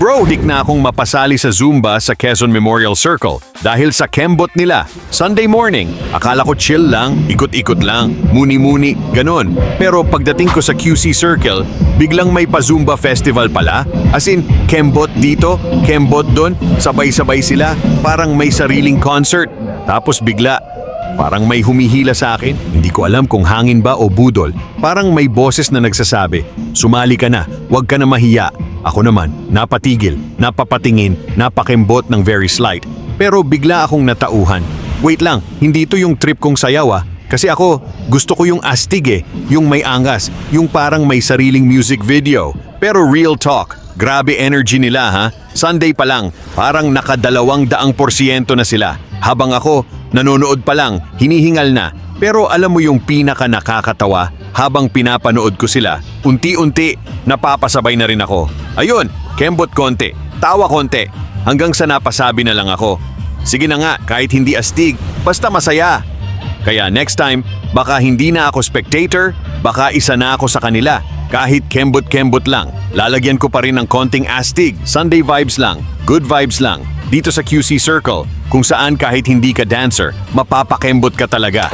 Bro, dik na akong mapasali sa Zumba sa Quezon Memorial Circle dahil sa kembot nila. Sunday morning, akala ko chill lang, ikot-ikot lang, muni-muni, ganun. Pero pagdating ko sa QC Circle, biglang may pa-Zumba festival pala. As in, kembot dito, kembot doon, sabay-sabay sila, parang may sariling concert. Tapos bigla, parang may humihila sa akin. Hindi ko alam kung hangin ba o budol. Parang may boses na nagsasabi, sumali ka na, huwag ka na mahiya. Ako naman, napatigil, napapatingin, napakembot ng very slight. Pero bigla akong natauhan. Wait lang, hindi ito yung trip kong sayaw ah. Kasi ako, gusto ko yung astig eh, yung may angas, yung parang may sariling music video. Pero real talk, grabe energy nila ha. Sunday pa lang, parang naka200% na sila. Habang ako, nanonood pa lang, hinihingal na. Pero alam mo yung pinaka nakakatawa, habang pinapanood ko sila, unti-unti, napapasabay na rin ako. Ayun, kembot konti, tawa konti, hanggang sa napasabi na lang ako. Sige na nga, kahit hindi astig, basta masaya. Kaya next time, baka hindi na ako spectator, baka isa na ako sa kanila. Kahit kembot-kembot lang, lalagyan ko pa rin ng konting astig. Sunday vibes lang, good vibes lang. Dito sa QC Circle, kung saan kahit hindi ka dancer, mapapakembot ka talaga.